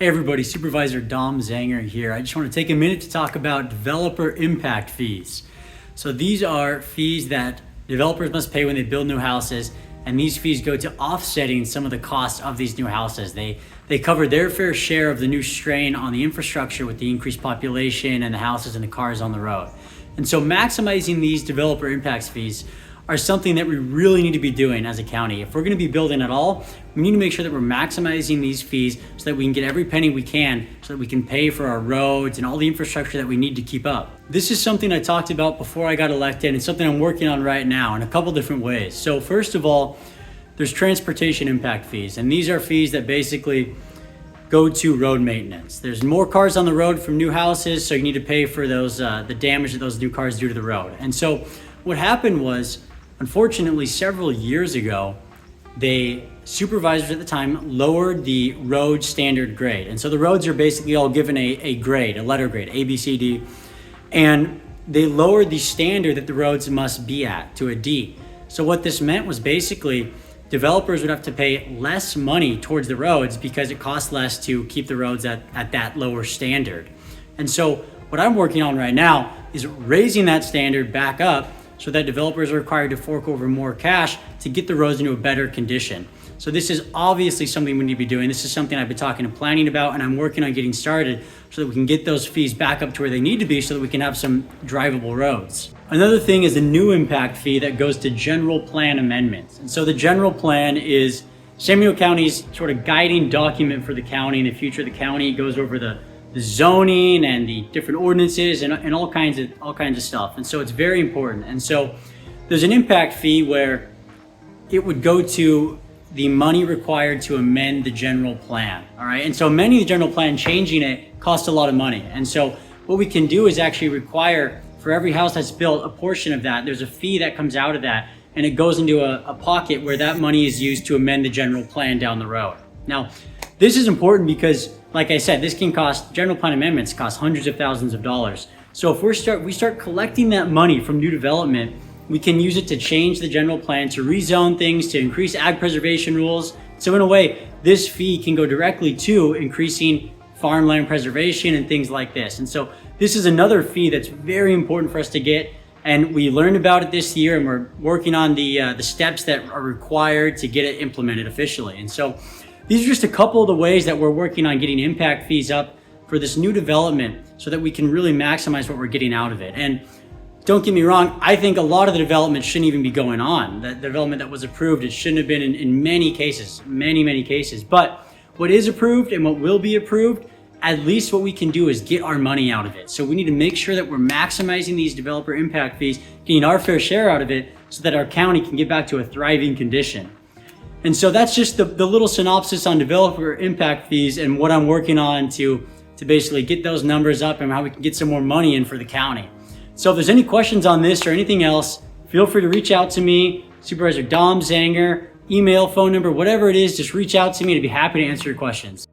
Hey everybody, Supervisor Dom Zanger here. I just want to take a minute to talk about developer impact fees. So these are fees that developers must pay when they build new houses, and these fees go to offsetting some of the costs of these new houses. They cover their fair share of the new strain on the infrastructure with the increased population and the houses and the cars on the road. And so maximizing these developer impacts fees are something that we really need to be doing as a county. If we're going to be building at all, we need to make sure that we're maximizing these fees so that we can get every penny we can so that we can pay for our roads and all the infrastructure that we need to keep up. This is something I talked about before I got elected and something I'm working on right now in a couple different ways. So first of all, there's transportation impact fees, and these are fees that basically go to road maintenance. There's more cars on the road from new houses, so you need to pay for those the damage that those new cars do to the road. And so what happened was, unfortunately, several years ago, supervisors at the time lowered the road standard grade. And so the roads are basically all given a grade, a letter grade, A, B, C, D. And they lowered the standard that the roads must be at to a D. So what this meant was basically developers would have to pay less money towards the roads because it costs less to keep the roads at that lower standard. And so what I'm working on right now is raising that standard back up so that developers are required to fork over more cash to get the roads into a better condition. So this is obviously something we need to be doing. This is something I've been talking and planning about, and I'm working on getting started so that we can get those fees back up to where they need to be so that we can have some drivable roads. Another thing is a new impact fee that goes to general plan amendments. And so the general plan is San County's sort of guiding document for the county. In the future of the county, it goes over the zoning and the different ordinances and all kinds of stuff. And so it's very important. And so there's an impact fee where it would go to the money required to amend the general plan. All right. And so amending the general plan, changing it, costs a lot of money. And so what we can do is actually require for every house that's built, a portion of that, there's a fee that comes out of that, and it goes into a pocket where that money is used to amend the general plan down the road. Now, this is important because, like I said, this can cost, general plan amendments cost hundreds of thousands of dollars. So if we start collecting that money from new development, we can use it to change the general plan, to rezone things, to increase ag preservation rules. So in a way, this fee can go directly to increasing farmland preservation and things like this. And so this is another fee that's very important for us to get. And we learned about it this year, and we're working on the steps that are required to get it implemented officially. And so these are just a couple of the ways that we're working on getting impact fees up for this new development so that we can really maximize what we're getting out of it. And don't get me wrong, I think a lot of the development shouldn't even be going on. The development that was approved, it shouldn't have been in many cases, many cases. But what is approved and what will be approved, at least what we can do is get our money out of it. So we need to make sure that we're maximizing these developer impact fees, getting our fair share out of it so that our county can get back to a thriving condition. And so that's just the little synopsis on developer impact fees and what I'm working on to basically get those numbers up and how we can get some more money in for the county. So if there's any questions on this or anything else, feel free to reach out to me, Supervisor Dom Zanger, email, phone number, whatever it is, just reach out to me and I'd be happy to answer your questions.